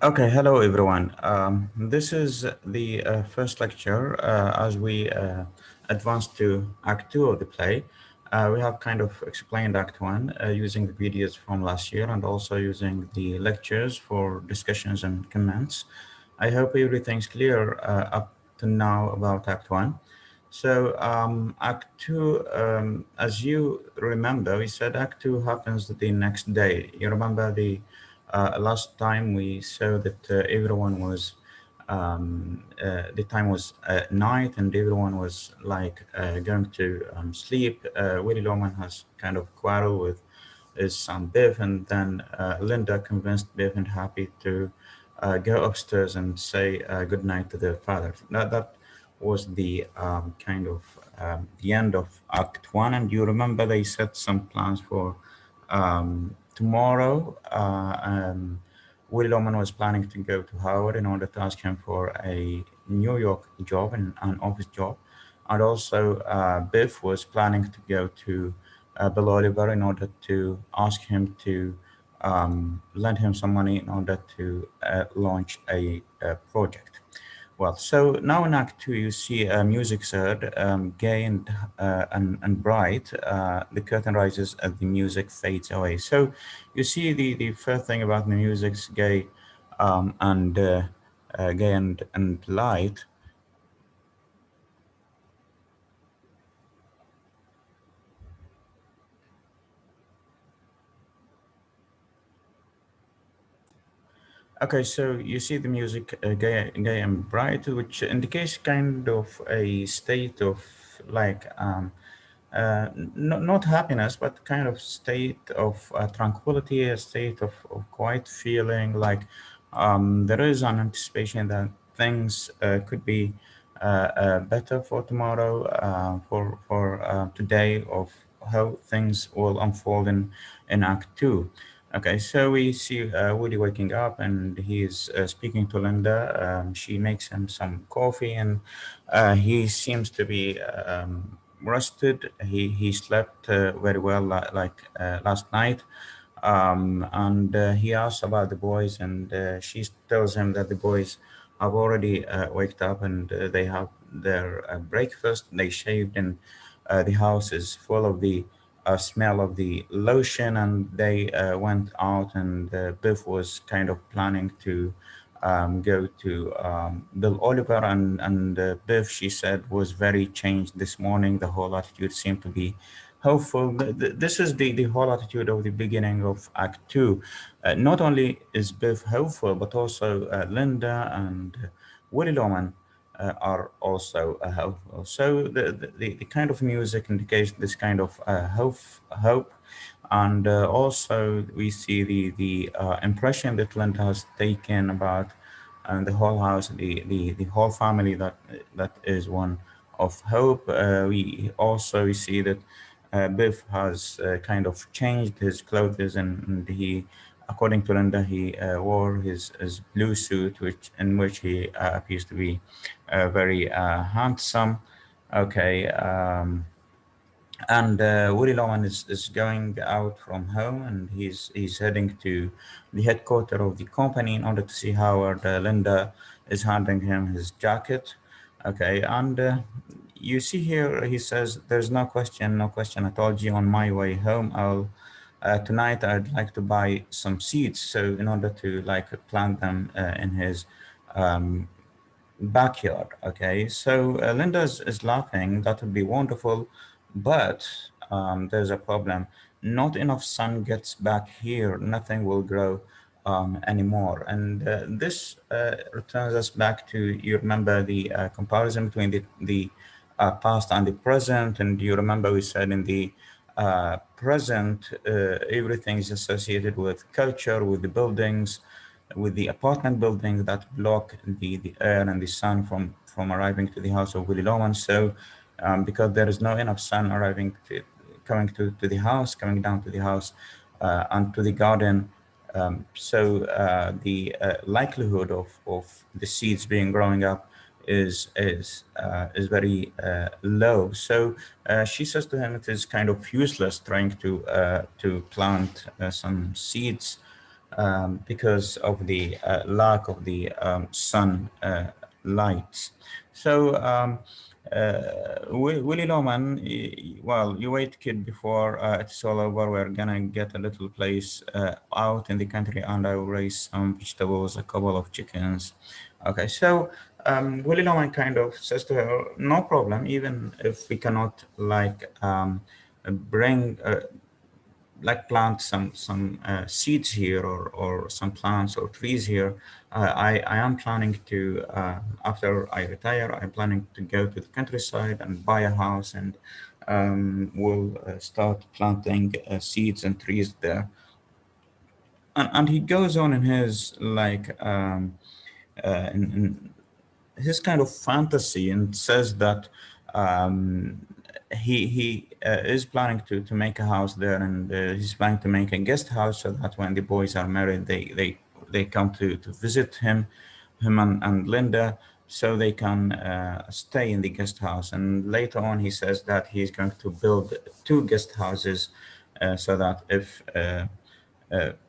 Okay, hello everyone. This is the first lecture as we advance to Act 2 of the play. We have kind of explained Act 1 using the videos from last year and also using the lectures for discussions and comments. I hope everything's clear up to now about Act 1. So, Act 2, as you remember, we said Act 2 happens the next day. You remember last time we saw that everyone was the time was night and everyone was like going to sleep. Willie Loman has kind of quarrel with his son Biff, and then Linda convinced Biff and Happy to go upstairs and say good night to their father. That was the kind of the end of Act One, and you remember they set some plans for tomorrow. Willie Loman was planning to go to Howard in order to ask him for a New York job and an office job. And also, Biff was planning to go to Bill Oliver in order to ask him to lend him some money in order to launch a project. Well, so now in Act Two, you see music's heard, gay and bright. The curtain rises and the music fades away. So you see the first thing about the music's gay and gay and light. Okay, so you see the music gay and bright, which indicates kind of a state of like not happiness, but kind of state of tranquility, a state of quiet feeling. Like there is an anticipation that things could be better for tomorrow, for today, of how things will unfold in Act Two. Okay, so we see Woody waking up and he's speaking to Linda. She makes him some coffee and he seems to be rested. He slept very well last night. And he asks about the boys, and she tells him that the boys have already waked up and they have their breakfast. They shaved, and the house is full of the smell of the lotion. And they went out, and Biff was kind of planning to go to Bill Oliver, and Biff, she said, was very changed this morning. The whole attitude seemed to be hopeful. This is the whole attitude of the beginning of Act Two. Not only is Biff hopeful, but also Linda and Willie Loman are also hopeful. So the kind of music indicates this kind of hope. And also we see the impression that Linda has taken about the whole house, the whole family, that is one of hope. We see that Biff has kind of changed his clothes, and he, according to Linda, he wore his blue suit, which in which he appears to be very handsome. Okay, and Willie Loman is going out from home, and he's heading to the headquarters of the company in order to see Howard. Linda is handing him his jacket. Okay, and you see here he says, "There's no question, no question. I told you on my way home. I'll tonight. I'd like to buy some seeds, so in order to like plant them in his um, backyard." Okay, so Linda is laughing. That would be wonderful, but there's a problem. Not enough sun gets back here. Nothing will grow anymore. And this returns us back to, you remember the comparison between the past and the present. And you remember we said in the present, everything is associated with culture, with the buildings, with the apartment buildings that block the air and the sun from arriving to the house of Willie Loman. So, because there is no enough sun coming to the house, coming down to the house and to the garden, the likelihood of the seeds being growing up is very low. So she says to him, it is kind of useless trying to plant some seeds because of the lack of the sun lights. So, Willie Loman, well, you wait, kid, before it's all over. We're gonna get a little place out in the country, and I will raise some vegetables, a couple of chickens. Okay, so Willie Loman kind of says to her, "No problem, even if we cannot like bring." Plant some seeds here, or some plants or trees here. I am planning to after I retire, I'm planning to go to the countryside and buy a house, and we'll start planting seeds and trees there. And he goes on in his in his kind of fantasy, and says that um, he is planning to make a house there, and he's planning to make a guest house, so that when the boys are married, they come to visit him and Linda, so they can stay in the guest house. And later on, he says that he's going to build two guest houses, so that if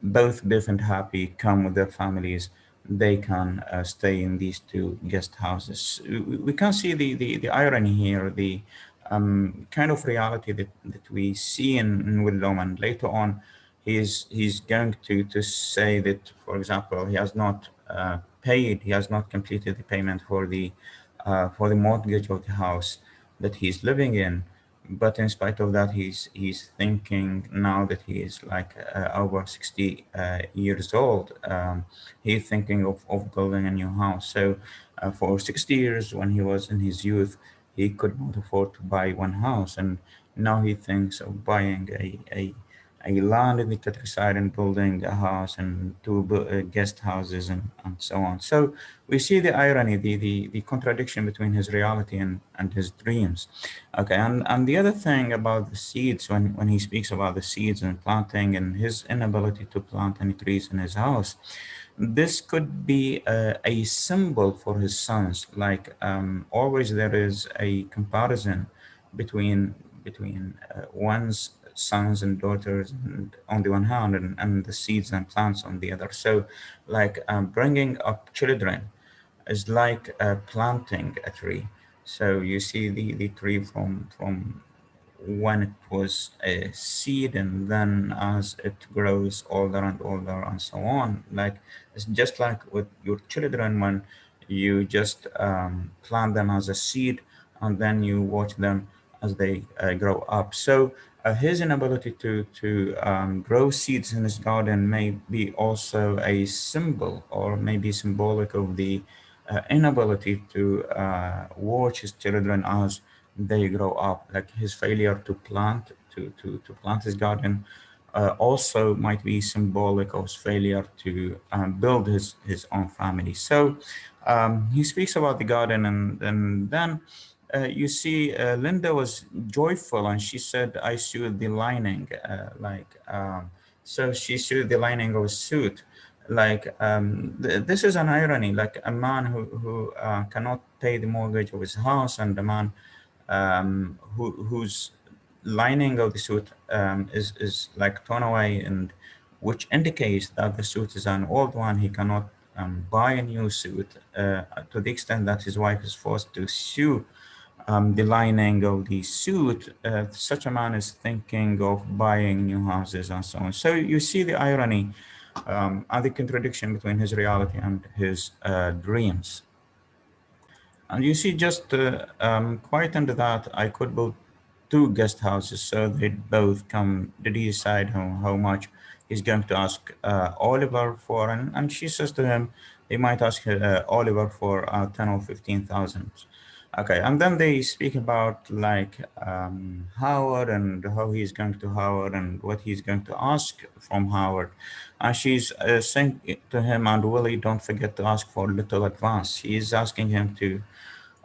both Biff and Happy come with their families, they can stay in these two guest houses. We can see the irony here, the kind of reality that we see in Will Loman. Later on, he's going to say that, for example, he has not he has not completed the payment for the mortgage of the house that he's living in. But in spite of that, he's thinking now that he is like over 60 years old. He's thinking of building a new house. So for 60 years, when he was in his youth, he could not afford to buy one house, and now he thinks of buying a land in the countryside and building a house and two guest houses, and so on. So we see the irony, the contradiction between his reality and his dreams. Okay, and the other thing about the seeds, when he speaks about the seeds and planting and his inability to plant any trees in his house, this could be a symbol for his sons. Like always, there is a comparison between one's sons and daughters on the one hand, and the seeds and plants on the other. So, like bringing up children is like planting a tree. So you see the tree from when it was a seed, and then as it grows older and older and so on. Like it's just like with your children, when you just plant them as a seed, and then you watch them as they grow up. So his inability to grow seeds in his garden may be also a symbol, or maybe symbolic of the inability to watch his children as they grow up. Like his failure to plant his garden also might be symbolic of his failure to build his own family. So he speaks about the garden, and then you see Linda was joyful, and she said, "I sewed the lining." So she sewed the lining of a suit. Like this is an irony. Like a man who cannot pay the mortgage of his house, and a man whose lining of the suit is like torn away, and which indicates that the suit is an old one. He cannot buy a new suit, to the extent that his wife is forced to sew the lining of the suit. Such a man is thinking of buying new houses and so on. So you see the irony and the contradiction between his reality and his dreams. And you see, just quite under that, I could build two guest houses, so they both come to decide how much he's going to ask Oliver for. And she says to him, he might ask Oliver for 10 or 15,000. Okay, and then they speak about like Howard, and how he's going to Howard, and what he's going to ask from Howard. And she's saying to him and Willie, don't forget to ask for a little advance. He's asking him to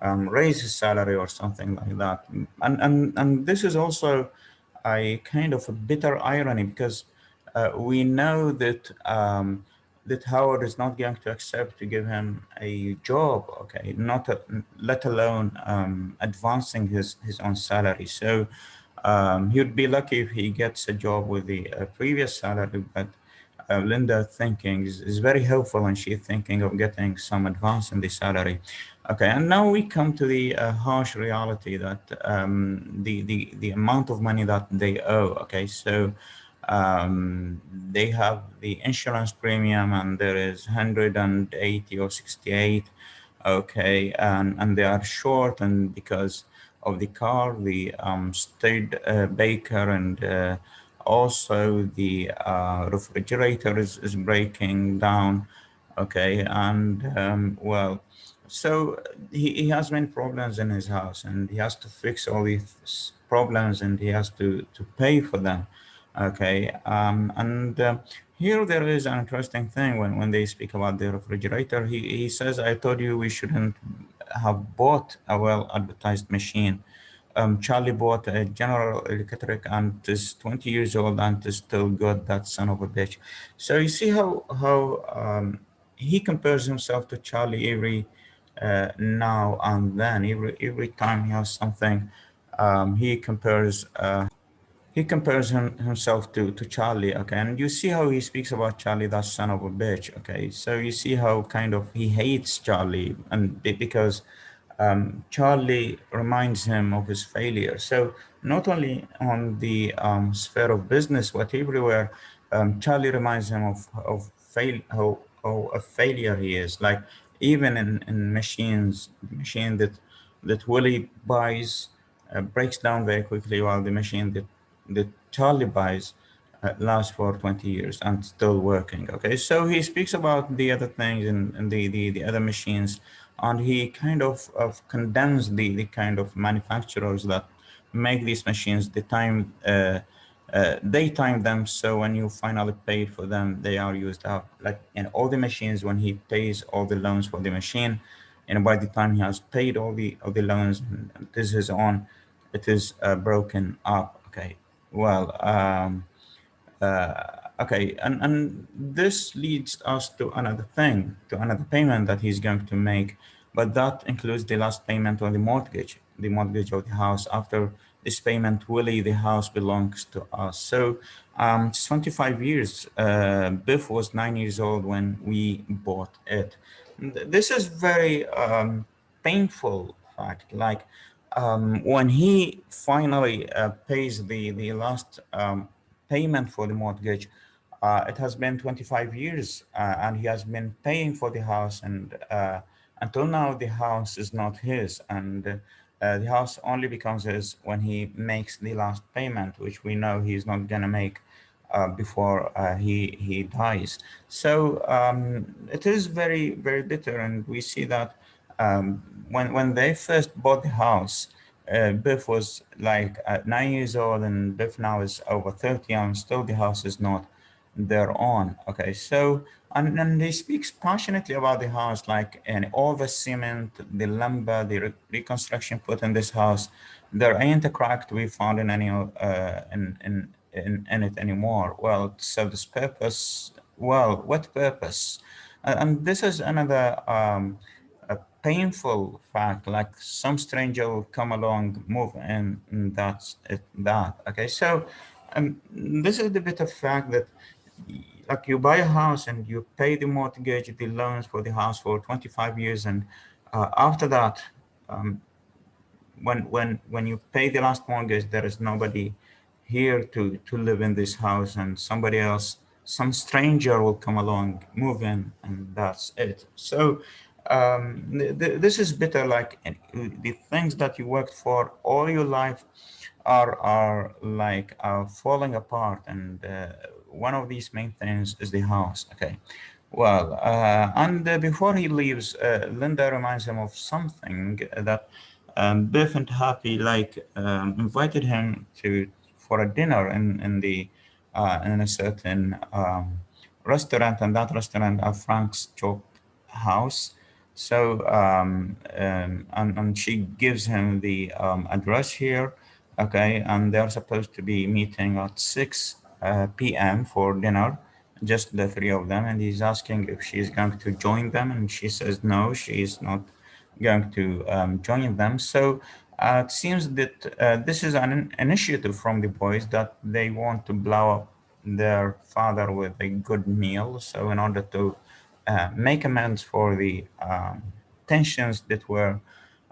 raise his salary or something like that. And this is also a kind of a bitter irony, because we know that Howard is not going to accept to give him a job, okay, not let alone advancing his own salary. So he would be lucky if he gets a job with the previous salary, but Linda thinking is very helpful, and she's thinking of getting some advance in the salary. Okay, and now we come to the harsh reality that the amount of money that they owe. Okay, so they have the insurance premium, and there is 180 or 68. Okay, and they are short, and because of the car, the state baker, and also the refrigerator is breaking down. Okay, and well, so he has many problems in his house, and he has to fix all these problems, and he has to pay for them. Okay, and here there is an interesting thing when they speak about the refrigerator. He says, I told you we shouldn't have bought a well advertised machine. Charlie bought a General Electric and is 20 years old and is still good, that son of a bitch. So you see how he compares himself to Charlie every now and then. Every time he has something, he compares himself to Charlie, okay, and you see how he speaks about Charlie, that son of a bitch, okay. So you see how kind of he hates Charlie, and because Charlie reminds him of his failure. So not only on the sphere of business, but everywhere, Charlie reminds him of how a failure he is. Like even in machines, the machine that Willie buys breaks down very quickly, while the machine that Charlie buys lasts for 20 years and still working. Okay, so he speaks about the other things and the other machines, and he kind of condemns the kind of manufacturers that make these machines. They time them, so when you finally pay for them, they are used up. Like in all the machines, when he pays all the loans for the machine, and by the time he has paid all the loans, and this is on, it is broken up. Okay, well, okay, and this leads us to another thing, to another payment that he's going to make, but that includes the last payment on the mortgage of the house. After this payment, Willie, the house belongs to us. So, it's 25 years. Biff was 9 years old when we bought it. This is very painful fact. Like when he finally pays the last payment for the mortgage, it has been 25 years, and he has been paying for the house, and until now the house is not his, and the house only becomes his when he makes the last payment, which we know he's not gonna make before he dies. So it is very very bitter, and we see that when they first bought the house, Biff was like 9 years old, and Biff now is over 30, and still the house is not their own. Okay, so and he speaks passionately about the house, like, and all the cement, the lumber, the reconstruction put in this house, there ain't a crack to be found in any in it anymore. Well, it served its purpose. Well, what purpose? And this is another a painful fact. Like some stranger will come along, move in, and that's it. That okay. So, this is the bit of fact that, like, you buy a house and you pay the mortgage, the loans for the house for 25 years, and after that, um, when you pay the last mortgage, there is nobody here to live in this house, and somebody else, some stranger will come along, move in, and that's it. So this is bitter. Like the things that you worked for all your life are like falling apart, and one of these main things is the house. Okay, well, and before he leaves, Linda reminds him of something that Biff and Happy like invited him to for a dinner in a certain restaurant, and that restaurant Frank's Chop House. So and she gives him the address here, okay, and they're supposed to be meeting at 6 p.m. for dinner, just the three of them, and he's asking if she's going to join them, and she says no, she's not going to join them. So it seems that this is an initiative from the boys that they want to blow up their father with a good meal. So, in order to make amends for the tensions that were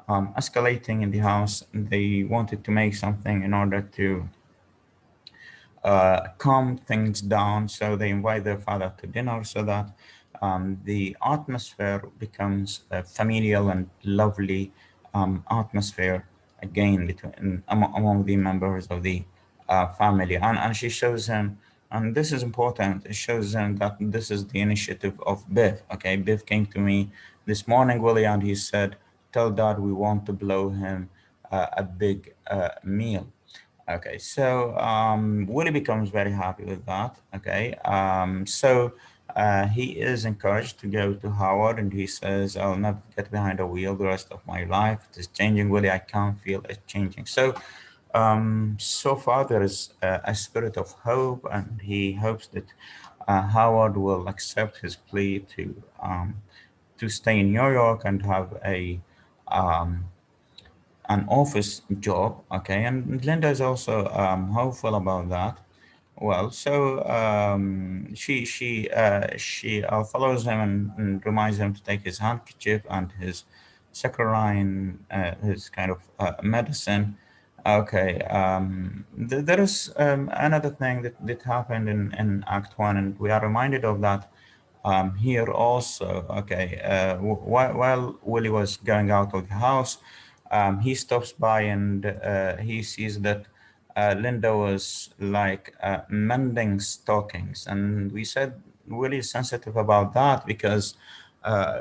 escalating in the house, they wanted to make something in order to calm things down. So they invite their father to dinner so that the atmosphere becomes a familial and lovely atmosphere again between among the members of the family. And she shows him, and this is important, it shows him that this is the initiative of Biff. Okay, Biff came to me this morning, Willie, and he said, tell dad we want to blow him a big meal. Okay, so Willie becomes very happy with that. Okay, so he is encouraged to go to Howard, and he says, "I'll never get behind a wheel the rest of my life. It is changing, Willie. I can't feel it changing." So, so far there is a spirit of hope, and he hopes that Howard will accept his plea to stay in New York and have um, an office job. Okay, and Linda is also hopeful about that. Well, so she follows him and reminds him to take his handkerchief and his saccharine, his kind of medicine. Okay, there is another thing that happened in Act One, and we are reminded of that here also. Okay, while Willie was going out of the house, he stops by and he sees that Linda was like mending stockings, and we said Willie is sensitive about that because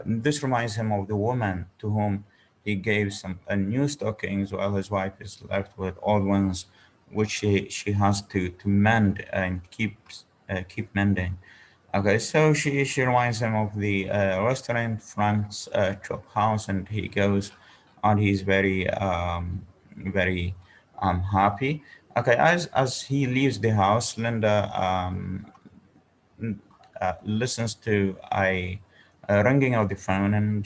this reminds him of the woman to whom he gave some new stockings while his wife is left with old ones, which she has to mend and keep mending. Okay, so she reminds him of the restaurant Frank's Chop House, and he goes, and he's very happy. Okay, as he leaves the house, Linda listens to a ringing of the phone, and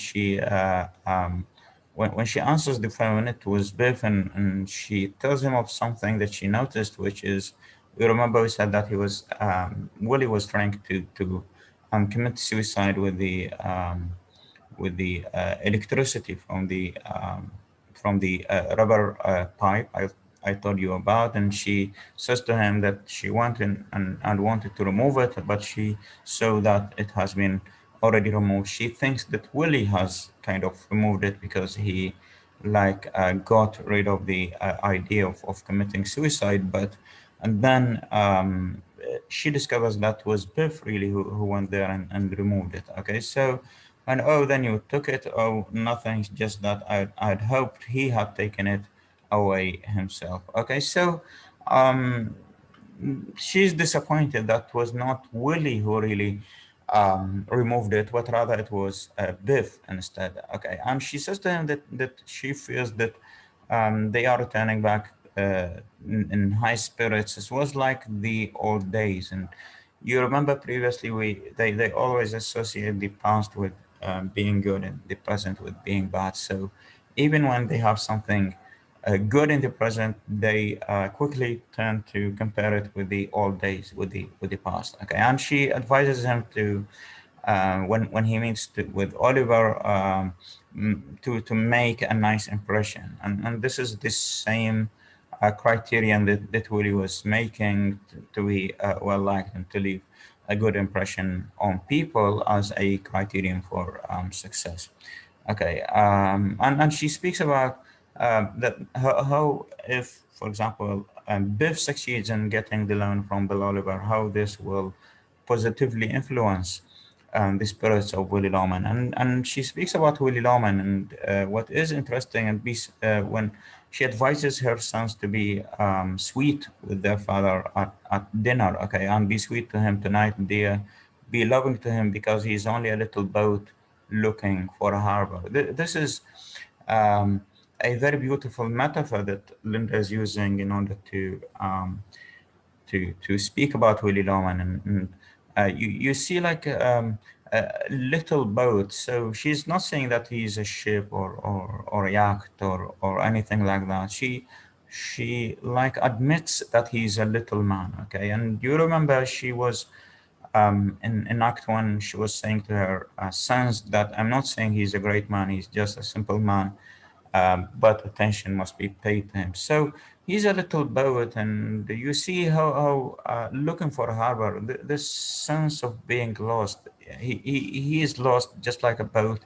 when she answers the phone, it was Biff, and she tells him of something that she noticed, which is, we remember we said that he was Willie was trying to commit suicide with the electricity from the rubber pipe I told you about, and she says to him that she wanted and wanted to remove it, but she saw that it has been already removed. She thinks that Willie has kind of removed it because he like got rid of the idea of committing suicide, but and then she discovers that was Biff really who went there and removed it. Okay, so and oh, then you took it. Oh, nothing. Just that I'd hoped he had taken it away himself. Okay, so um, she's disappointed that was not Willie who really removed it, but rather it was Biff instead. Okay, and she says to him that she feels that they are returning back in high spirits. It was like the old days, and you remember previously they always associate the past with being good and the present with being bad. So even when they have something good in the present, they quickly turn to compare it with the old days, with the past. Okay, and she advises him to when he meets with Oliver to make a nice impression, and this is the same criterion that Willie was making to be well liked and to leave a good impression on people as a criterion for success. Okay, and she speaks about that how if, for example, Biff succeeds in getting the loan from Bill Oliver, how this will positively influence the spirits of Willie Loman. And she speaks about Willie Loman, and what is interesting and when she advises her sons to be sweet with their father at dinner, okay, and be sweet to him tonight, dear, be loving to him because he's only a little boat looking for a harbor. This is um, a very beautiful metaphor that Linda is using in order to speak about Willie Loman, and you see like a little boat. So she's not saying that he's a ship or a yacht or anything like that. She she like admits that he's a little man. Okay, and you remember she was in Act One, she was saying to her sons that I'm not saying he's a great man, he's just a simple man, but attention must be paid to him. So he's a little poet, and you see how looking for a harbor, this sense of being lost, he is lost just like a boat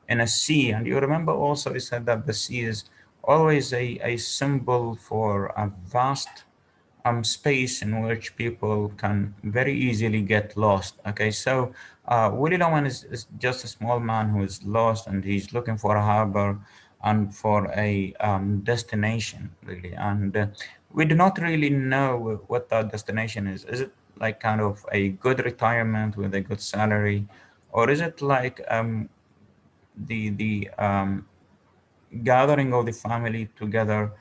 in a sea. And you remember also he said that the sea is always a symbol for a vast space in which people can very easily get lost. Okay, so Willie Loman is just a small man who is lost, and he's looking for a harbor and for a destination, really. And we do not really know what that destination is. Is it like kind of a good retirement with a good salary, or is it like the gathering of the family together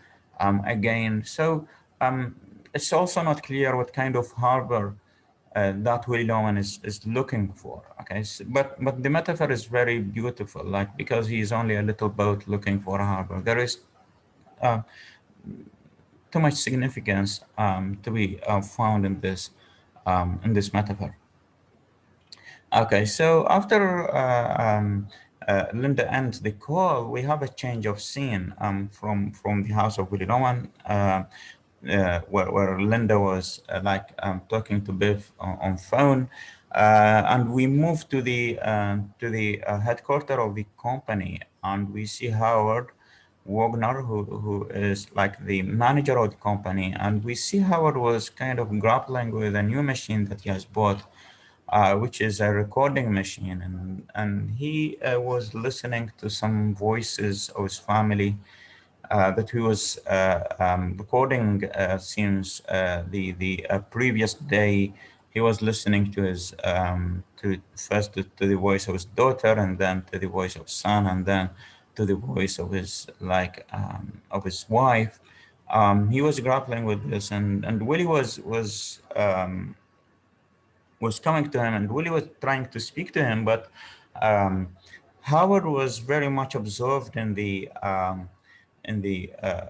again? So it's also not clear what kind of harbor that Willie Loman is looking for. Okay, so, but the metaphor is very beautiful, like because he's only a little boat looking for a harbor. There is uh, too much significance to be found in this metaphor. Okay, so after Linda ends the call, we have a change of scene from the house of Willie Rowan, where Linda was talking to Biff on phone, and we move to the headquarters of the company, and we see Howard Wagner, who is like the manager of the company, and we see Howard was kind of grappling with a new machine that he has bought, which is a recording machine, and he was listening to some voices of his family that he was recording since the previous day. He was listening to his to first to the voice of his daughter, and then to the voice of son, and then to the voice of his of his wife. He was grappling with this, and Willie was coming to him, and Willie was trying to speak to him, but um, Howard was very much absorbed in the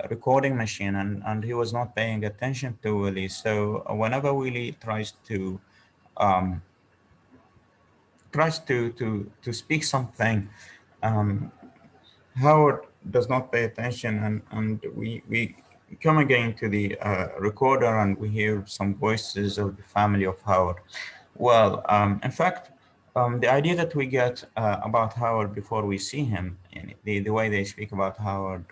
recording machine, and he was not paying attention to Willie. So whenever Willie um, tries to speak something, um, Howard does not pay attention, and we come again to the recorder, and we hear some voices of the family of Howard. Well, in fact, the idea that we get about Howard before we see him, and the way they speak about Howard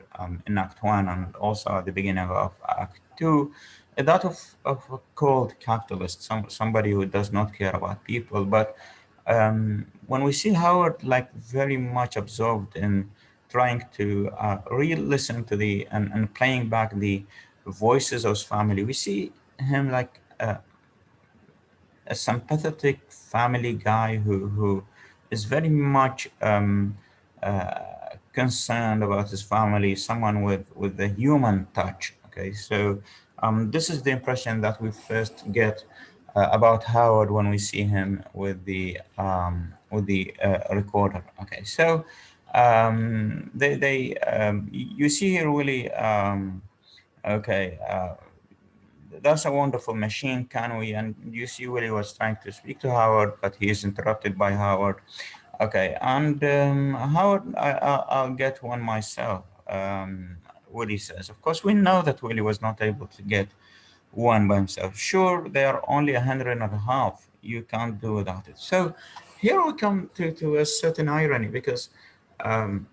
in Act One and also at the beginning of Act Two, that of a cold capitalist, somebody who does not care about people. But when we see Howard like very much absorbed in trying to re-listen to and playing back the voices of his family, we see him like a sympathetic family guy who is very much concerned about his family, someone with a human touch. Okay, so this is the impression that we first get about Howard when we see him with the recorder. Okay, so you see here really okay. That's a wonderful machine, can we? And you see, Willie was trying to speak to Howard, but he is interrupted by Howard. Okay, and Howard, I'll get one myself. Willie says. Of course, we know that Willie was not able to get one by himself. Sure, they are only 100 and a half. You can't do without it. So here we come to a certain irony, because um,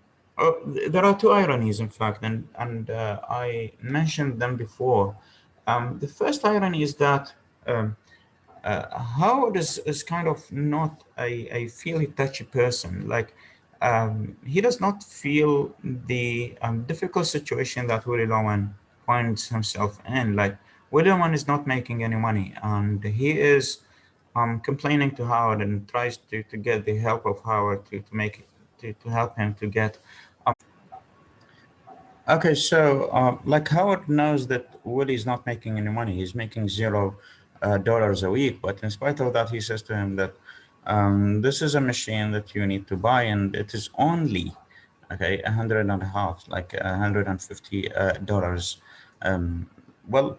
there are two ironies, in fact, and I mentioned them before. The first irony is that Howard is kind of not a feely touchy person. Like he does not feel the difficult situation that Willie Loman finds himself in. Like Willie Loman is not making any money, and he is complaining to Howard and tries to get the help of Howard to make to help him to get. Okay, so like Howard knows that Woody is not making any money. He's making $0 a week, but in spite of that, he says to him that this is a machine that you need to buy, and it is only okay 100 and a half, like $150 Um, well,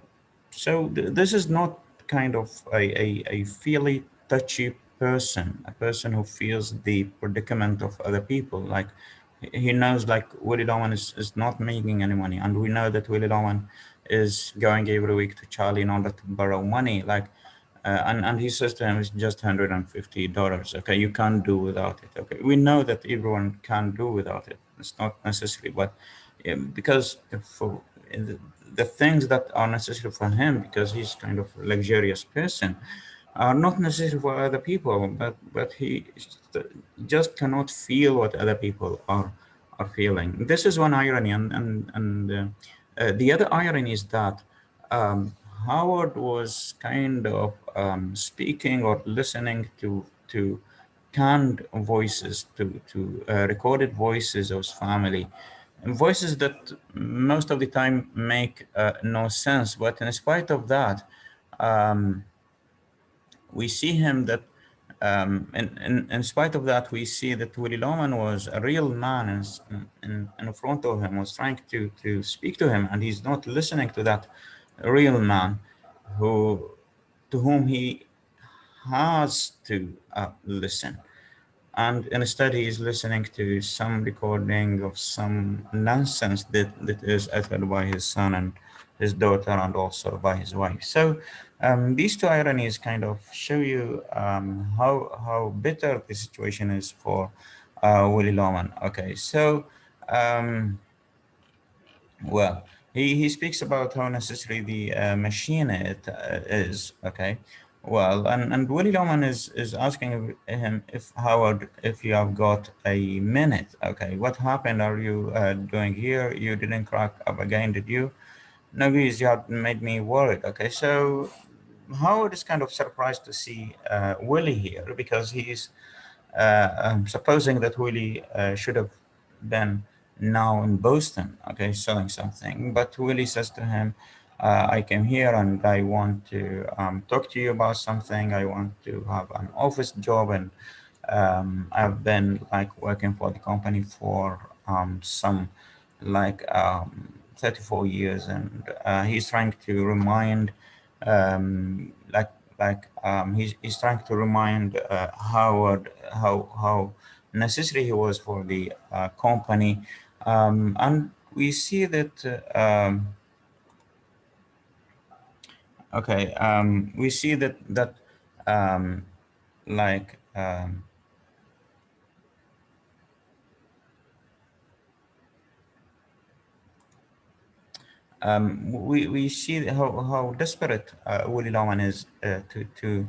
so this is not kind of a fairly touchy person, a person who feels the predicament of other people. Like he knows like Willie Loman is not making any money, and we know that Willie Loman is going every week to Charlie in order to borrow money. Like and he says to him, it's just $150. Okay, you can't do without it. Okay, we know that everyone can do without it. It's not necessary, but because for the things that are necessary for him, because he's kind of a luxurious person, are not necessary for other people. But he just cannot feel what other people are feeling. This is one irony, and the other irony is that um, Howard was kind of speaking or listening to canned voices, to recorded voices of his family, voices that most of the time make no sense. But in spite of that, um, we see him that in spite of that, we see that Willie Loman was a real man in front of him, was trying to speak to him, and he's not listening to that real man who to whom he has to listen. And instead, he is listening to some recording of some nonsense that is uttered by his son and his daughter, and also by his wife. So these two ironies kind of show you how bitter the situation is for Willie Loman. Okay, so um, well, he speaks about how necessary the machine is. Okay, well, and Willie Loman is asking him, if Howard, if you have got a minute. Okay, what happened? Are you doing here? You didn't crack up again, did you? No, because you had made me worried. Okay, so Howard is kind of surprised to see Willie here, because he's supposing that Willie should have been now in Boston, okay, selling something. But Willie says to him, I came here and I want to talk to you about something. I want to have an office job, and I've been like working for the company for some like 34 years, and he's trying to remind like he's trying to remind Howard how necessary he was for the company, and we see that we see that um, like we see how desperate Willie Loman is to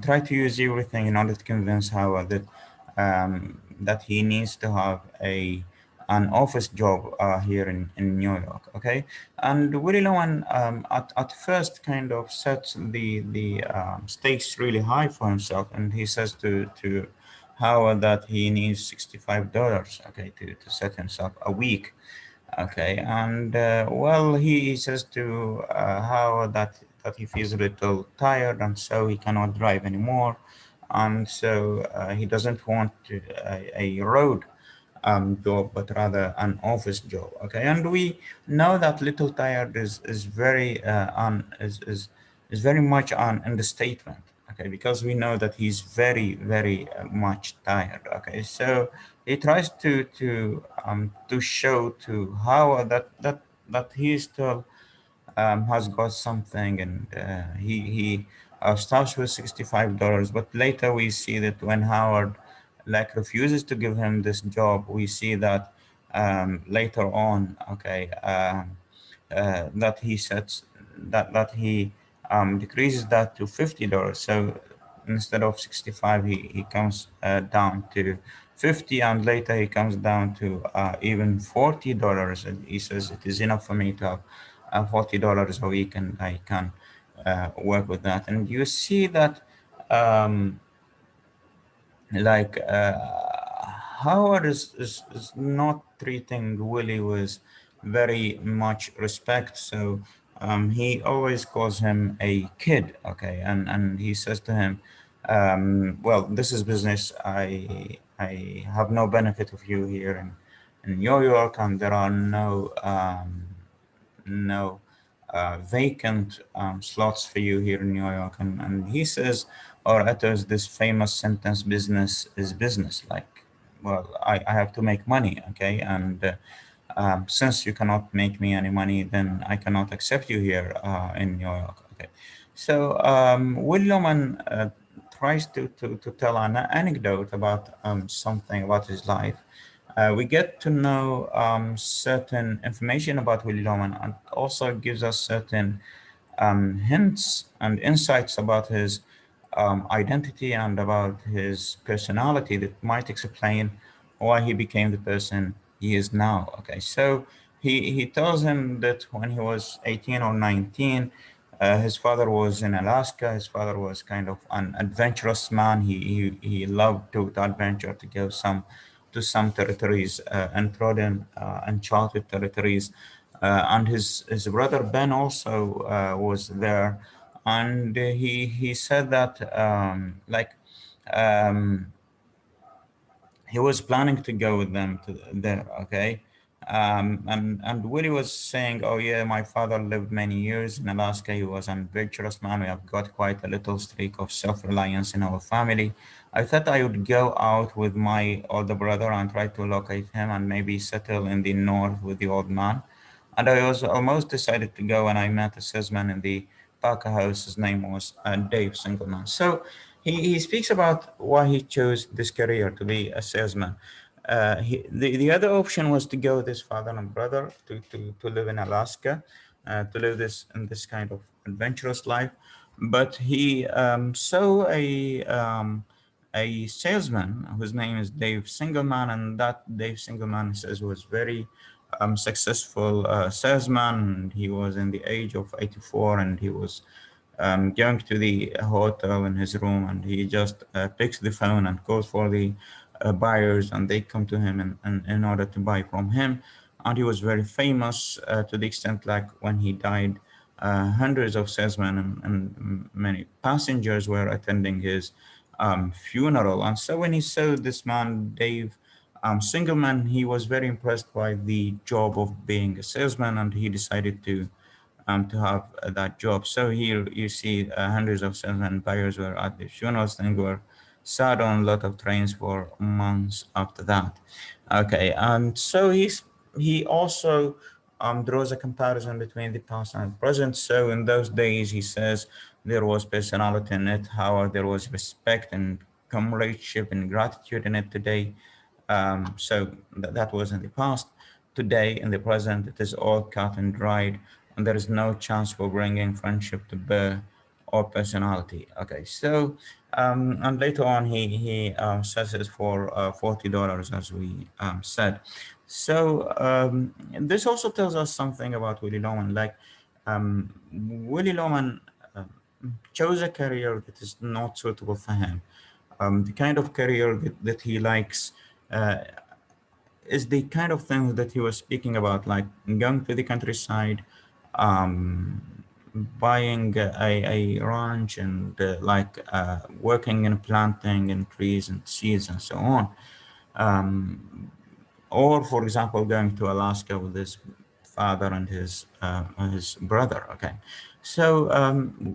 try to use everything in order to convince Howard that he needs to have an office job here in New York. Okay, and Willie Loman at first kind of sets the stakes really high for himself, and he says to Howard that he needs $65, okay, to set himself a week. Okay, and well, he says to Howard that he feels a little tired, and so he cannot drive anymore, and so he doesn't want a road job, but rather an office job. Okay, and we know that little tired is very is very much an understatement. Okay, because we know that he's very much tired. Okay, so he tries to show to Howard that he still has got something, and he starts with $65. But later we see that when Howard like refuses to give him this job, we see that later on, okay, that he sets that he decreases that to $50. So instead of 65, he comes down to 50, and later he comes down to even $40. And he says it is enough for me to have $40 a week, and I can work with that. And you see that um, like Howard is not treating Willie with very much respect. So he always calls him a kid, okay, and he says to him, well, this is business. I have no benefit of you here in New York, and there are no vacant slots for you here in New York. And he says or utters this famous sentence, business is business. Like, well, I have to make money, okay? And since you cannot make me any money, then I cannot accept you here in New York, okay? So William tries to tell an anecdote about something about his life. We get to know certain information about Willie Loman, and also gives us certain hints and insights about his identity and about his personality that might explain why he became the person he is now. Okay, so he tells him that when he was 18 or 19, his father was in Alaska. His father was kind of an adventurous man. He loved to adventure, to go to some territories, untrodden, uncharted territories. And his brother Ben also was there, and he said that um, he was planning to go with them to there, okay? And Willie was saying, "Oh yeah, my father lived many years in Alaska. He was an adventurous man. We have got quite a little streak of self-reliance in our family. I thought I would go out with my older brother and try to locate him and maybe settle in the north with the old man." And I was almost decided to go when I met a salesman in the Parker House. His name was Dave Singleman. So he speaks about why he chose this career to be a salesman. The other option was to go with his father and brother to live in Alaska, to live this in this kind of adventurous life. But he saw a salesman whose name is Dave Singleman, and that Dave Singleman says was very successful salesman. And he was in the age of 84, and he was going to the hotel in his room, and he just picks the phone and calls for the buyers, and they come to him in order to buy from him. And he was very famous to the extent like when he died, hundreds of salesmen and many passengers were attending his funeral. And so when he saw this man, Dave Singleman, he was very impressed by the job of being a salesman, and he decided to have that job. So here you see hundreds of salesmen buyers were at the funerals and were sat on a lot of trains for months after that. Okay, and so he also draws a comparison between the past and present. So in those days, he says there was personality in it, how there was respect and comradeship and gratitude in it today. So that was in the past. Today, in the present, it is all cut and dried, and there is no chance for bringing friendship to bear or personality. Okay, so and later on, he sells it for $40, as we said. So this also tells us something about Willie Loman. Like Willie Loman chose a career that is not suitable for him. The kind of career that he likes uh, is the kind of thing that he was speaking about, like going to the countryside, buying a ranch, and working and planting and trees and seeds and so on. Or, for example, going to Alaska with his father and his brother. Okay, so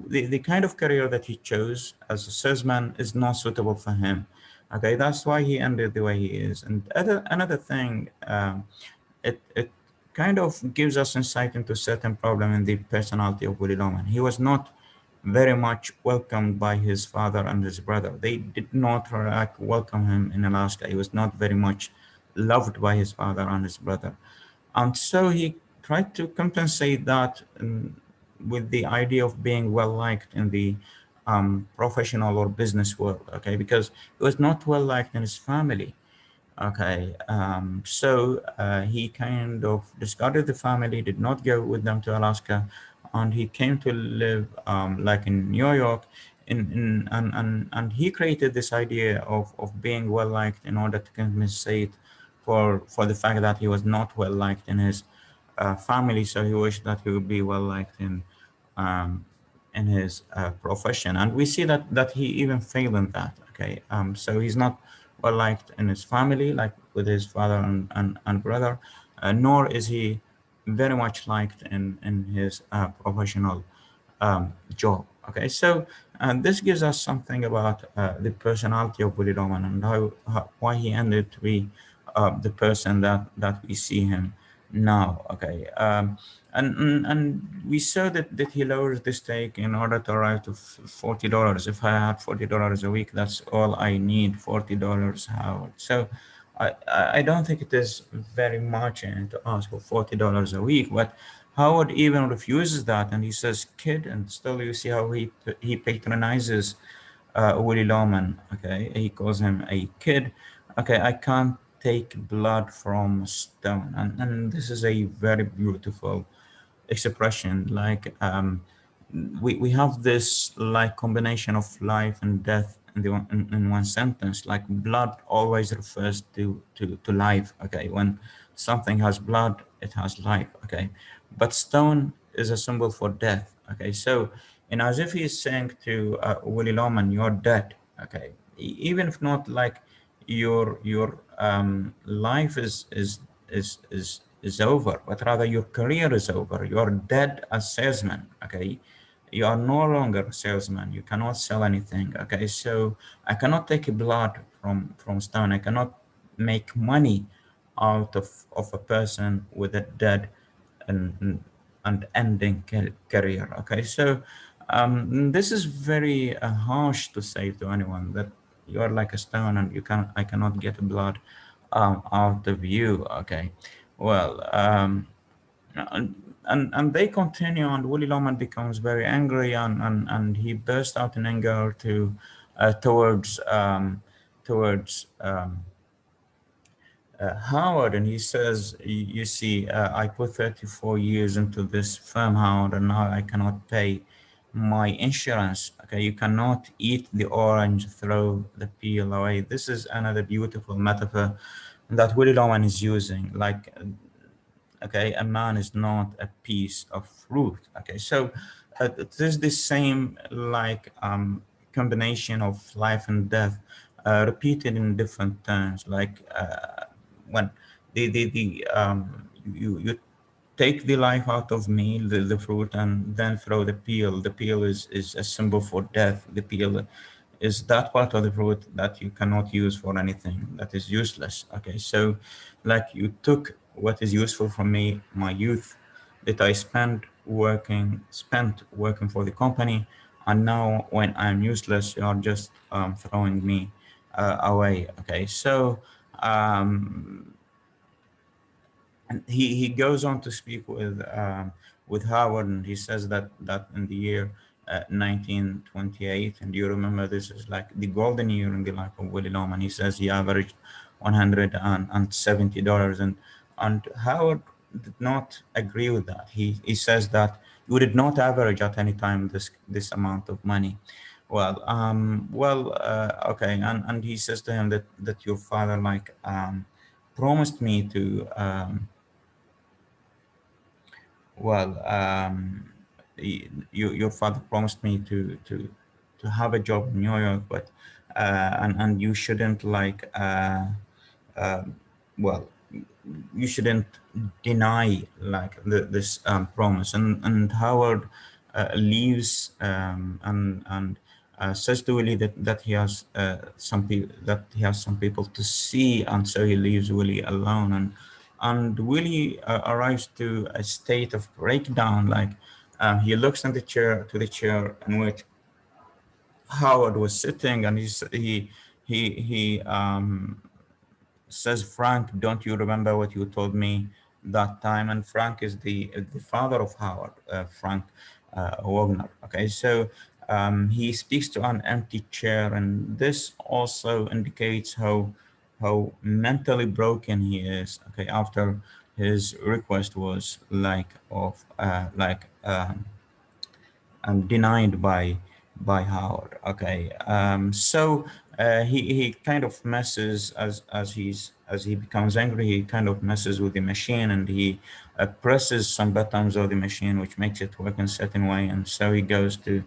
the kind of career that he chose as a salesman is not suitable for him. Okay, that's why he ended the way he is. And another thing, it kind of gives us insight into certain problem in the personality of Willie Loman. He was not very much welcomed by his father and his brother. They did not welcome him in Alaska. He was not very much loved by his father and his brother. And so he tried to compensate that with the idea of being well liked in the professional or business world, okay? Because he was not well liked in his family. Okay, so he kind of discarded the family, did not go with them to Alaska, and he came to live like in New York. And he created this idea of being well liked in order to compensate for the fact that he was not well liked in his family. So he wished that he would be well liked um, in his profession, and we see that he even failed in that. Okay, so he's not well liked in his family, like with his father and brother, nor is he very much liked in his professional job. Okay, so this gives us something about the personality of Willie Roman and why he ended to be the person that we see him now. Okay, and we saw that he lowers the stake in order to arrive to $40. If I had $40 a week, that's all I need. $40, Howard. So I don't think it is very much to ask for $40 a week, but Howard even refuses that, and he says kid, and still you see how he patronizes Willie Loman. Okay, he calls him a kid. Okay, I can't take blood from stone, and this is a very beautiful expression. Like we have this like combination of life and death in one sentence. Like blood always refers to life. Okay, when something has blood, it has life. Okay, but stone is a symbol for death. Okay, so and as if he's saying to Willie Loman, you're dead. Okay, even if not like your life is over, but rather your career is over. You are dead as salesman. Okay, you are no longer a salesman. You cannot sell anything. Okay, so I cannot take blood from stone. I cannot make money out of a person with a dead and and ending career. Okay, so this is very harsh to say to anyone that you are like a stone and I cannot get blood out of you. Okay, well, and they continue, and Willie Loman becomes very angry, and he bursts out in anger to towards Howard, and he says, "You see, I put 34 years into this firm, Howard, and now I cannot pay my insurance. Okay, you cannot eat the orange, throw the peel away." This is another beautiful metaphor that Willie Loman is using. Like, okay, a man is not a piece of fruit. Okay, so it is the same like combination of life and death repeated in different terms. Like when you take the life out of me, the fruit, and then throw the peel. The peel is a symbol for death. The peel is that part of the fruit that you cannot use for anything, that is useless. Okay, so like you took what is useful from me, my youth, that I spent working for the company, and now when I'm useless, you are just throwing me away. Okay, so um, and he goes on to speak with Howard, and he says that in the year 1928, and you remember this is like the golden year in the life of Willie Loman. He says he averaged $170, and Howard did not agree with that. He says that you did not average at any time this amount of money. Okay, and he says to him that your father like promised me to well, your father promised me to have a job in New York, but and you shouldn't like uh, well, you shouldn't deny like this promise. And Howard leaves and says to Willie that he has some people to see, and so he leaves Willie alone. And Willie arrives to a state of breakdown. Like he looks in the chair to the chair in which Howard was sitting, and he says, Frank, don't you remember what you told me that time? And Frank is the father of Howard, Frank Wagner. Okay, so he speaks to an empty chair, and this also indicates how mentally broken he is. Okay, after his request was like of denied by Howard. Okay, so he kind of messes as he becomes angry. He kind of messes with the machine, and he presses some buttons of the machine, which makes it work in a certain way. And so he goes to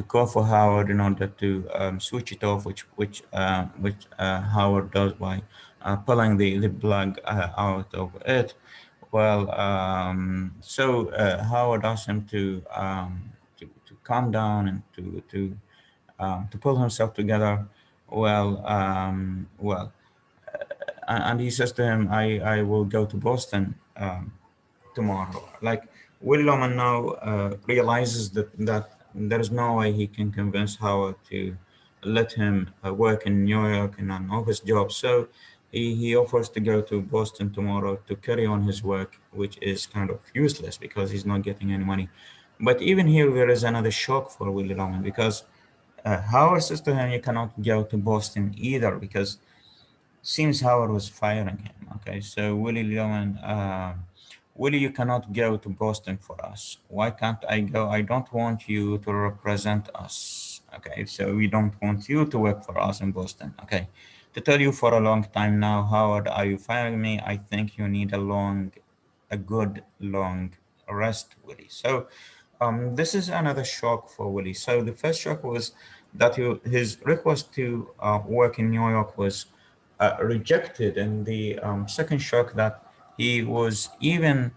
call for Howard in order to switch it off, which Howard does by pulling the plug out of it. Well, Howard asked him to calm down and to pull himself together. And he says to him, I will go to Boston tomorrow. Like Will Loman now realizes that there is no way he can convince Howard to let him work in New York in an office job. So he offers to go to Boston tomorrow to carry on his work, which is kind of useless because he's not getting any money. But even here, there is another shock for Willie Loman because Howard says to him, "You cannot go to Boston either because seems Howard was firing him." Okay, so Willie Loman, Willie, you cannot go to Boston for us. Why can't I go? I don't want you to represent us. Okay, so we don't want you to work for us in Boston. Okay, to tell you for a long time now, Howard, are you firing me? I think you need a good long rest, Willie. So this is another shock for Willie. So the first shock was that his request to work in New York was rejected, and the second shock that he was even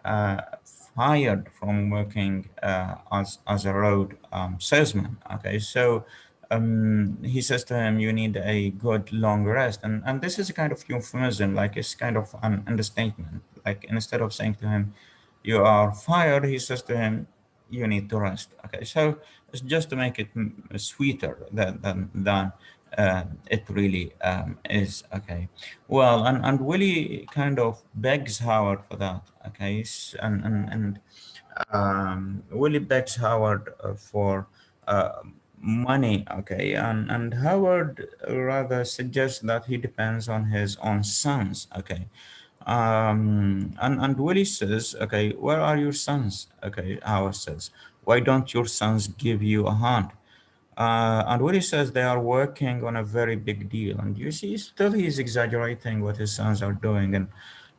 uh, fired from working as a road salesman. Okay, so he says to him, "You need a good long rest," and this is a kind of euphemism, like it's kind of an understatement. Like instead of saying to him, "You are fired," he says to him, "You need to rest." Okay, so it's just to make it sweeter than it really is. Okay, well, and Willie kind of begs Howard for that. Okay, and Willie begs Howard for money. Okay, and Howard rather suggests that he depends on his own sons. Okay, and Willie says, "Okay, where are your sons?" Okay, Howard says, "Why don't your sons give you a hand?" And Willie says they are working on a very big deal. And you see, still he's exaggerating what his sons are doing. And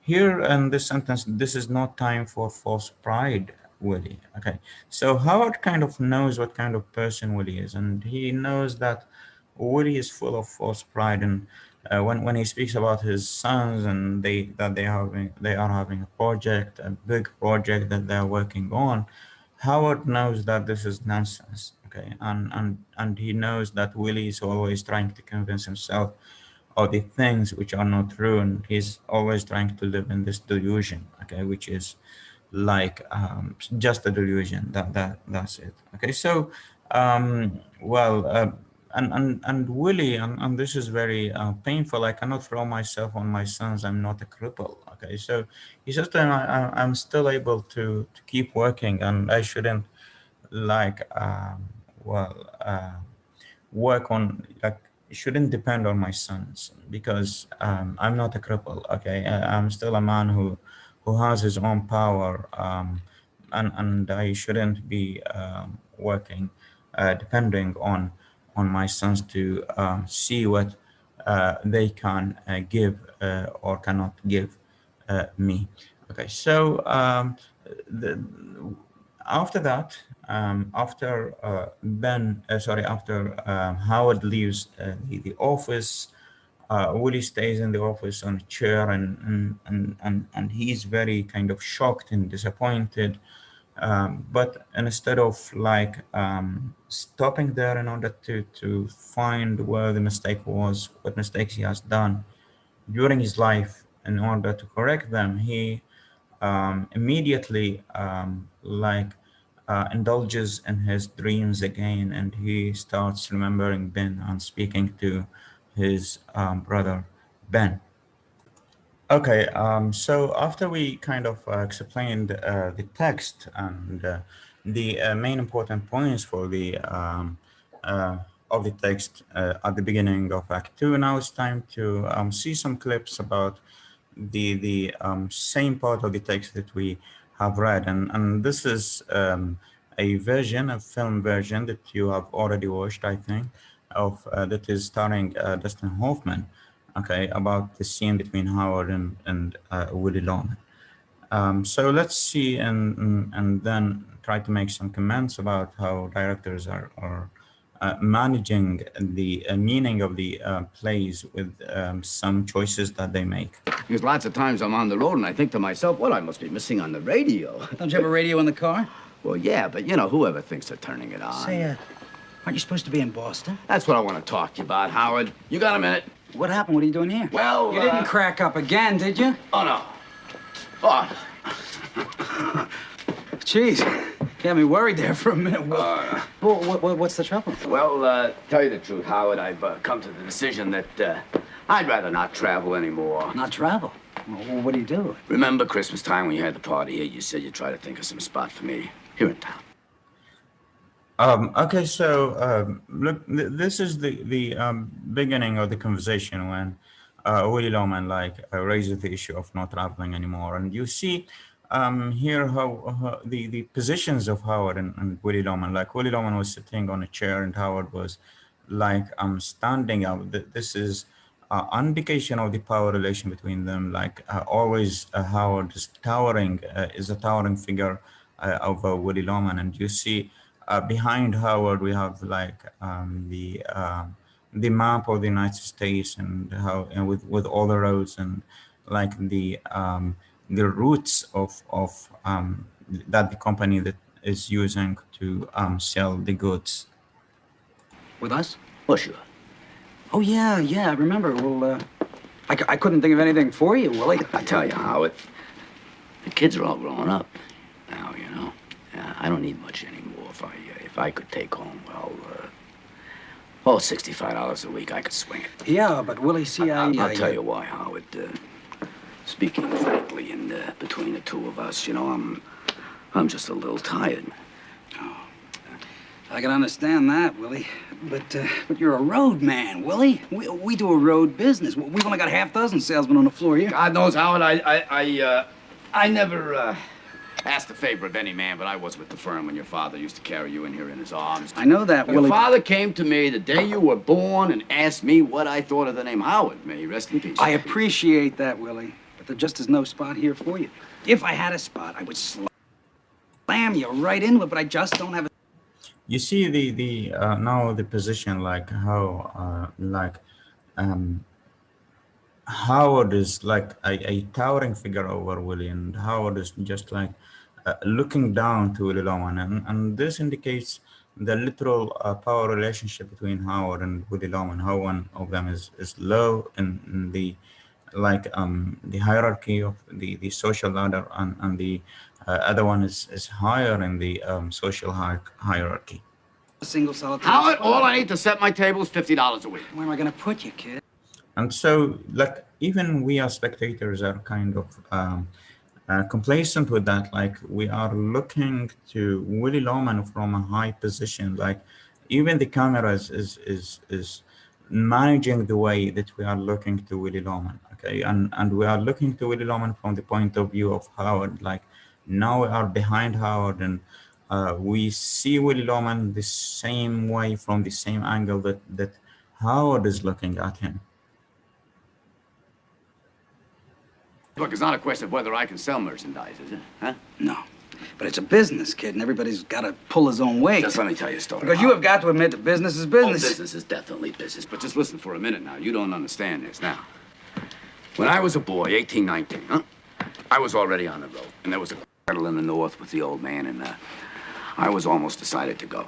here in this sentence, this is not time for false pride, Willie. Okay. So Howard kind of knows what kind of person Willie is. And he knows that Willie is full of false pride. And when he speaks about his sons and they are having a project, a big project that they're working on, Howard knows that this is nonsense, okay, and he knows that Willie is always trying to convince himself of the things which are not true, and he's always trying to live in this delusion, okay, which is like just a delusion. That's it. Okay, so well. And Willie, and this is very painful. I cannot throw myself on my sons. I'm not a cripple. Okay, so he says to him, I'm still able to keep working, and I shouldn't like well work on like shouldn't depend on my sons because I'm not a cripple. Okay, I'm still a man who has his own power, and I shouldn't be working depending on my sons to see what they can give or cannot give me. Okay, so the, after that, after Howard leaves the office, Willie stays in the office on a chair, and he's very kind of shocked and disappointed. But instead of like stopping there in order to find where the mistake was, what mistakes he has done during his life in order to correct them, he immediately indulges in his dreams again, and he starts remembering Ben and speaking to his brother Ben. Okay, so after we kind of explained the text and the main important points for the uh, of the text at the beginning of Act Two, now it's time to see some clips about the same part of the text that we have read, and this is a film version that you have already watched, I think, of that is starring Dustin Hoffman, okay, about the scene between Howard and Willie Loman. So let's see and then try to make some comments about how directors are managing the meaning of the plays with some choices that they make. Because lots of times I'm on the road and I think to myself, well, I must be missing on the radio. Don't you have a radio in the car? Well, yeah, but you know, whoever thinks of turning it on. Say, aren't you supposed to be in Boston? That's what I want to talk to you about, Howard. You got a minute? What happened? What are you doing here? Well, You didn't crack up again, did you? Oh, no. Oh. Jeez, got me worried there for a minute. What's the trouble? Well, tell you the truth, Howard, I've come to the decision that I'd rather not travel anymore. Not travel? Well, what do you do? Remember Christmas time when you had the party here? You said you'd try to think of some spot for me here in town. Okay, so look, this is the beginning of the conversation when Willie Loman raises the issue of not traveling anymore, and you see here how the positions of Howard and Willie Loman. Like Willie Loman was sitting on a chair, and Howard was standing up. This is an indication of the power relation between them. Always, Howard is a towering figure over Willie Loman, and you see. Behind Howard, we have the map of the United States and how with all the roads and the routes of that the company that is using to sell the goods. With us? Well, sure. Oh, yeah, I remember. Well, I couldn't think of anything for you, Willie. I tell you, Howard, the kids are all growing up now, you know. I don't need much anymore. If I could take home, $65 a week, I could swing it. Yeah, but Willie, see, I'll tell you why, Howard. Speaking frankly, and between the two of us, you know, I'm just a little tired. Oh, I can understand that, Willie. But you're a road man, Willie. We do a road business. We've only got half dozen salesmen on the floor here. God knows, Howard, I never asked the favor of any man, but I was with the firm when your father used to carry you in here in his arms. I know that, Willie. Your father came to me the day you were born and asked me what I thought of the name Howard. May he rest in peace. I appreciate that, Willie, but there just is no spot here for you. If I had a spot, I would slam you right into it, but I just don't have a... You see the now the position, how Howard is like a towering figure over Willie, and Howard is just looking down to Willie Loman, and this indicates the literal power relationship between Howard and Willie Loman. How one of them is low in the hierarchy of the social ladder, and the other one is higher in the social hierarchy. A single solitary... Howard, all I need to set my table is $50 a week. Where am I going to put you, kid? And so, even we as spectators are kind of complacent with that. We are looking to Willie Loman from a high position. Even the camera is managing the way that we are looking to Willie Loman. Okay, and we are looking to Willie Loman from the point of view of Howard. Now we are behind Howard, and we see Willie Loman the same way from the same angle that Howard is looking at him. Look, it's not a question of whether I can sell merchandise, is it? Huh? No. But it's a business, kid, and everybody's got to pull his own weight. Just let me tell you a story. Because you have got to admit that business is business. Oh, business is definitely business. But just listen for a minute now. You don't understand this now. When I was a boy, 18, 19, huh? I was already on the road. And there was a battle in the north with the old man, and I was almost decided to go.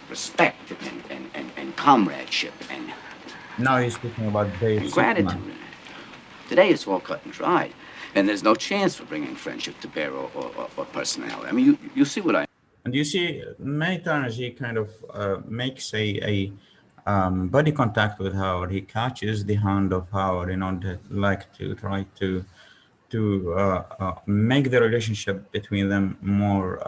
Respect and comradeship and... Now he's speaking about Dave. Gratitude. Today it's all cut and dried, and there's no chance for bringing friendship to bear or personality. I mean, you see what I... And you see, many times he kind of makes a body contact with Howard. He catches the hand of Howard in order to try to make the relationship between them more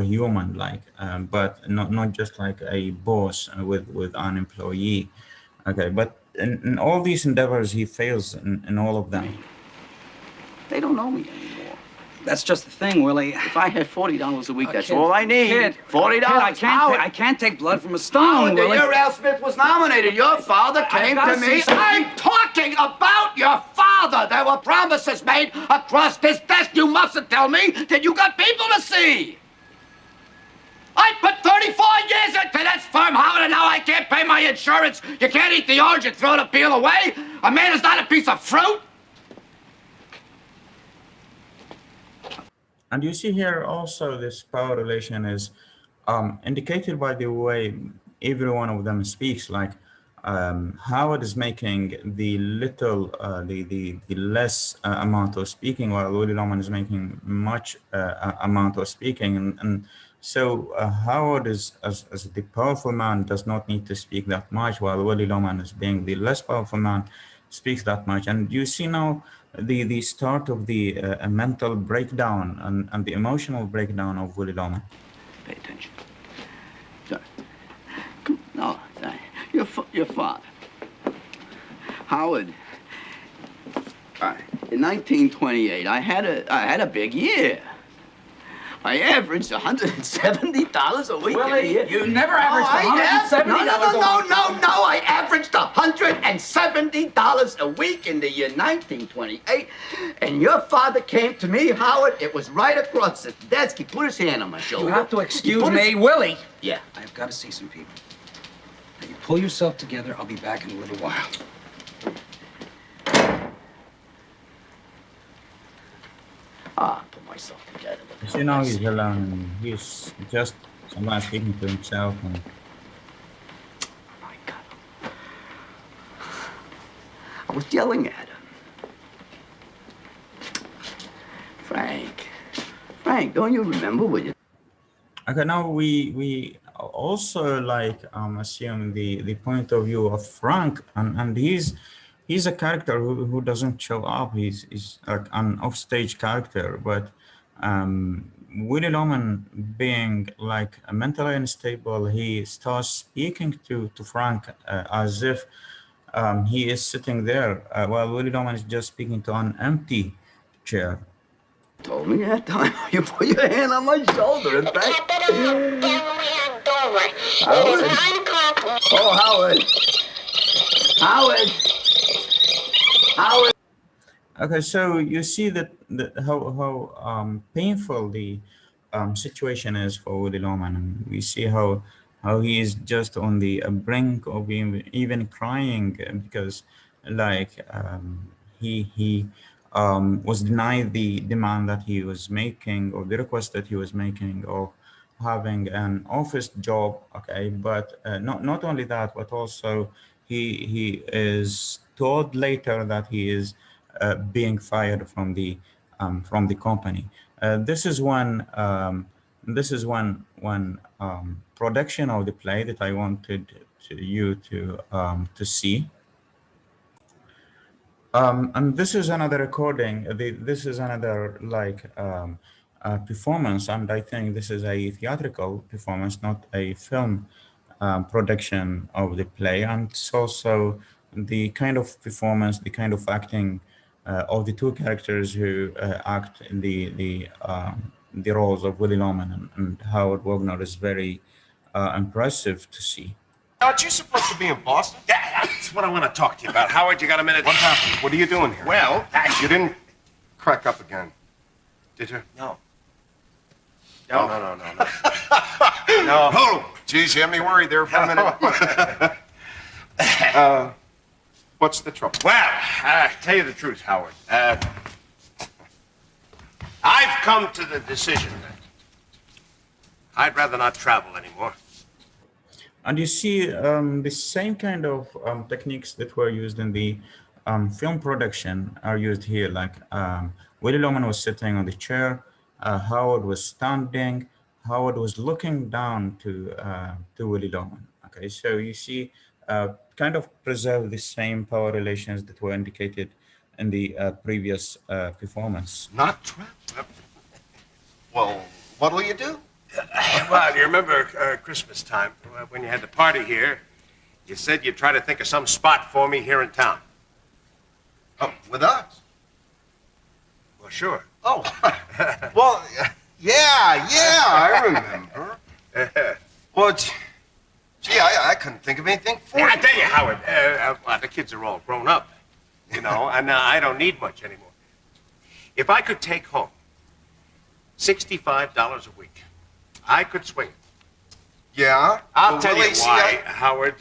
human-like, but not just like a boss with an employee. Okay, but in all these endeavors, he fails in all of them. They don't know me anymore. That's just the thing, Willie. If I had $40 a week, that's kid, all I need. Kid, $40. I can't take blood from a stone, Howard, the Willie. year Al Smith was nominated, your father came to me. I'm talking about your father. There were promises made across this desk. You mustn't tell me that you got people to see. I put 34 years into this firm, Howard, and now I can't pay my insurance. You can't eat the orange and throw the peel away. A man is not a piece of fruit. And you see here also this power relation is indicated by the way every one of them speaks. Like Howard is making the little, the less amount of speaking, while Willie Loman is making much amount of speaking. And so Howard is, as the powerful man, does not need to speak that much, while Willie Loman is being the less powerful man, speaks that much. And you see now the start of the mental breakdown and the emotional breakdown of Willie Loman. Pay attention. Sorry. No, sorry. Your father. Howard. In 1928, I had a big year. I averaged $170 a week. Willie, you never averaged $170 No, I averaged $170 a week in the year 1928. And your father came to me, Howard. It was right across the desk. He put his hand on my shoulder. You have to excuse me, Willie. Yeah. I've got to see some people. Now, you pull yourself together. I'll be back in a little while. Put myself together. You know, he's alone. He's just someone speaking to himself. And My God. I was yelling at him. Frank, don't you remember when you... okay, now we also like assume the point of view of Frank, and he's a character who doesn't show up. He's like an offstage character, but Willie Loman, being like mentally unstable, he starts speaking to Frank as if he is sitting there, while Willie Loman is just speaking to an empty chair. told me that time you put your hand on my shoulder, in fact. Howard. Oh, Howard. Okay, so you see that how painful the situation is for Willie Loman, and we see how he is just on the brink of even crying because, like, he was denied the demand that he was making, or the request that he was making of having an office job. Okay, but not only that, but also he is told later that he is being fired from the company. This is one production of the play that I wanted you to see. And this is another recording. This is another performance, and I think this is a theatrical performance, not a film production of the play. And it's also the kind of performance, the kind of acting of the two characters who act in the roles of Willie Loman and Howard Wagner is very impressive to see. Aren't you supposed to be in Boston? Yeah, that's what I want to talk to you about. Howard, you got a minute? What happened? What are you doing here? Well, You didn't crack up again, did you? no. No. No. Oh, Geez, you had me worried there for a minute. What's the trouble? well, tell you the truth, Howard. I've come to the decision that I'd rather not travel anymore. And you see the same kind of techniques that were used in the film production are used here. Like Willie Loman was sitting on the chair, Howard was standing, Howard was looking down to Willie Loman. Okay, so you see, kind of preserve the same power relations that were indicated in the previous performance. Not travel. Well, what'll you do? Well, you remember Christmas time when you had the party here? You said you'd try to think of some spot for me here in town. Oh, with us? Well, sure. Oh, well, yeah, I remember. Well, gee, I couldn't think of anything for I you. tell you, Howard, well, the kids are all grown up, you know, and I don't need much anymore. If I could take home $65 a week, I could swing it. Yeah? I'll Well, tell Willie, you see, why, Howard.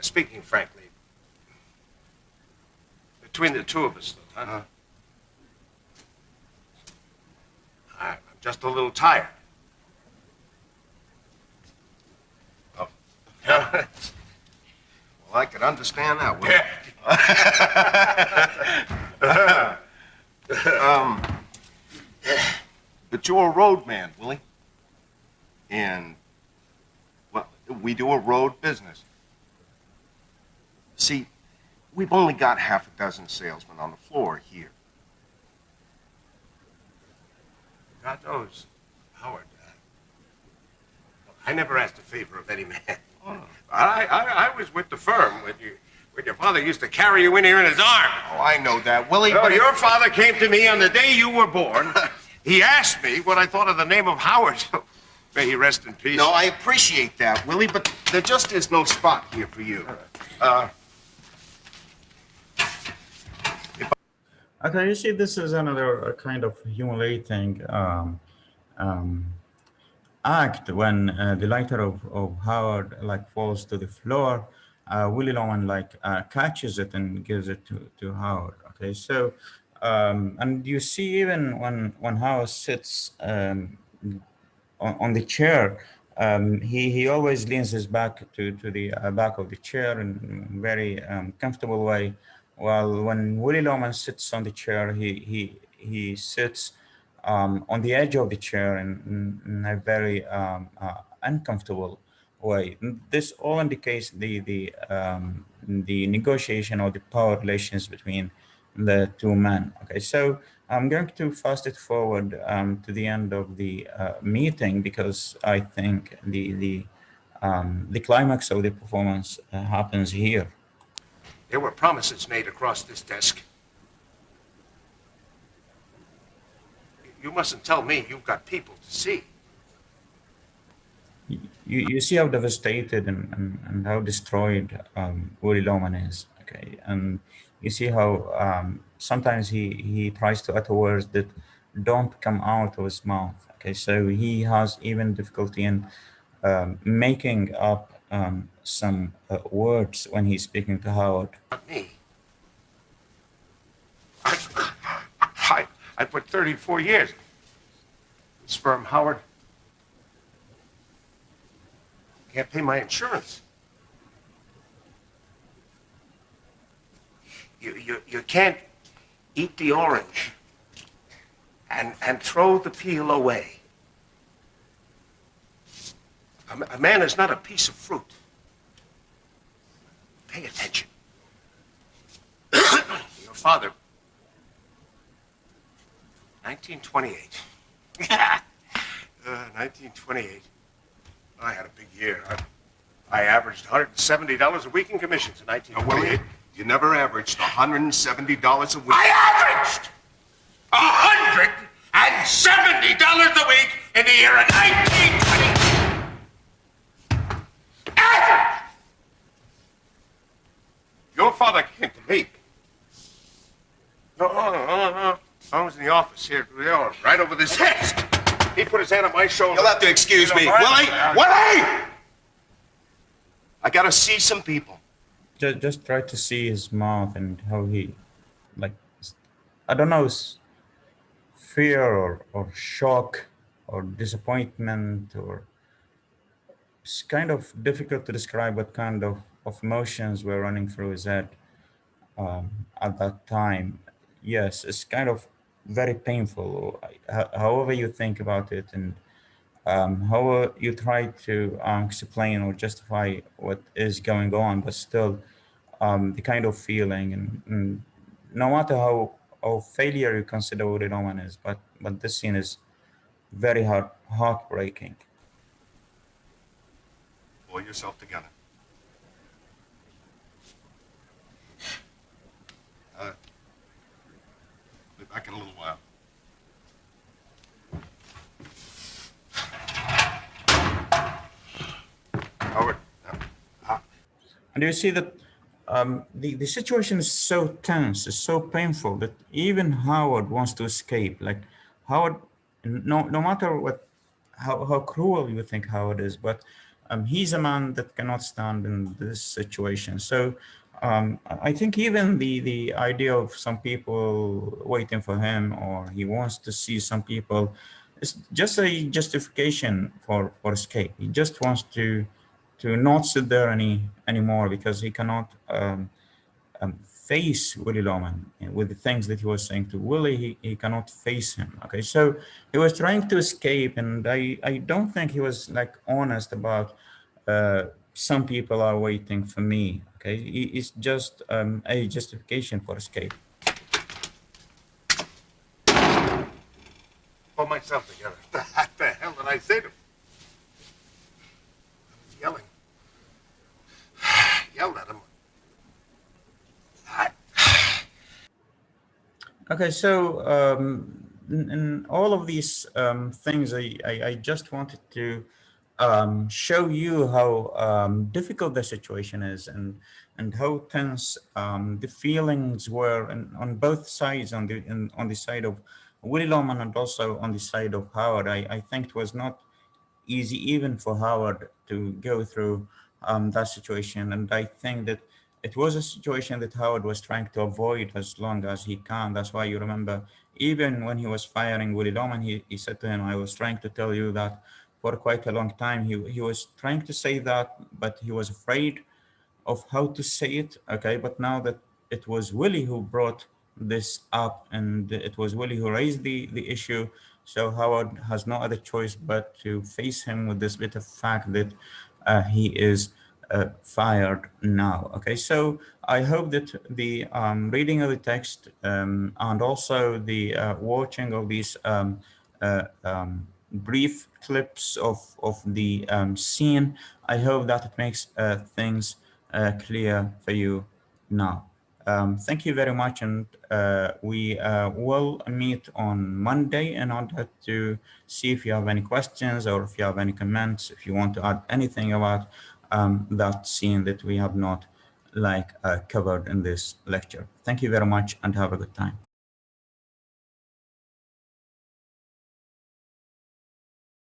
Speaking frankly, between the two of us, though, huh? I'm just a little tired. Oh. Well, I could understand that, Willie. But you're a road man, Willie. And, well, we do a road business. See, we've only got half a dozen salesmen on the floor here. God knows, Howard. I never asked a favor of any man. Oh. I was with the firm when your father used to carry you in here in his arms. Oh, I know that, Willie. Well, but your father came to me on the day you were born. He asked me what I thought of the name of Howard. May he rest in peace. No, I appreciate that, Willie, but there just is no spot here for you. Okay, you see, this is another kind of humiliating act when the lighter of Howard like falls to the floor. Willie Loman like catches it and gives it to Howard. Okay, so and you see even when Howard sits on the chair, he always leans his back to the back of the chair in a very comfortable way. While when Willie Loman sits on the chair, he sits on the edge of the chair in a very uncomfortable way. This all indicates the negotiation or the power relations between the two men. Okay, so I'm going to fast it forward to the end of the meeting because I think the climax of the performance happens here. There were promises made across this desk. You mustn't tell me you've got people to see. You see how devastated and how destroyed Willie Loman is. Okay, and you see how sometimes he tries to utter words that don't come out of his mouth. Okay, so he has even difficulty in making up some words when he's speaking to Howard. Not me. I put 34 years in this firm, Howard. Can't pay my insurance. You can't eat the orange and throw the peel away. A man is not a piece of fruit. Pay attention. Your father, 1928. 1928. I had a big year. I averaged $170 a week in commissions in 1928. Willie, you never averaged $170 a week. I averaged $170 a week in the year of 1920. Average! Your father came to me. No. I was in the office here, right over this desk. He put his hand on my shoulder. You'll have to excuse me. Willie! Willie! I gotta see some people. Just try to see his mouth and how he, like, I don't know, fear or shock or disappointment, or it's kind of difficult to describe what kind of emotions were running through his head at that time. Yes, it's kind of very painful, however you think about it, and how you try to explain or justify what is going on, but still the kind of feeling, and no matter how failure you consider what it Oman is, but this scene is very heartbreaking. Pull yourself together. Be back in a little while. Howard. And you see that the situation is so tense, it's so painful that even Howard wants to escape. Like Howard, no matter what how cruel you think Howard is, but he's a man that cannot stand in this situation. So I think even the idea of some people waiting for him, or he wants to see some people, is just a justification for escape. He just wants to not sit there anymore because he cannot face Willie Loman with the things that he was saying to Willie. He cannot face him. Okay, so he was trying to escape, and I don't think he was like honest about some people are waiting for me. Okay, it's just a justification for escape. Pull myself together. What the hell did I say to him? I was yelling. Yelled at him. Okay, so in all of these things, I just wanted to show you how difficult the situation is, and how tense the feelings were on both sides, on the side of Willie Loman and also on the side of Howard. I think it was not easy even for Howard to go through that situation. And I think that it was a situation that Howard was trying to avoid as long as he can. That's why you remember, even when he was firing Willie Loman, he said to him, I was trying to tell you that for quite a long time. He was trying to say that, but he was afraid of how to say it. Okay, but now that it was Willie who brought this up, and it was Willie who raised the issue, so Howard has no other choice but to face him with this bit of fact that he is fired now. Okay, so I hope that the reading of the text and also the watching of these brief clips of the scene, I hope that it makes things clear for you now. Thank you very much, and we will meet on Monday in order to see if you have any questions or if you have any comments, if you want to add anything about that scene that we have not covered in this lecture. Thank you very much and have a good time.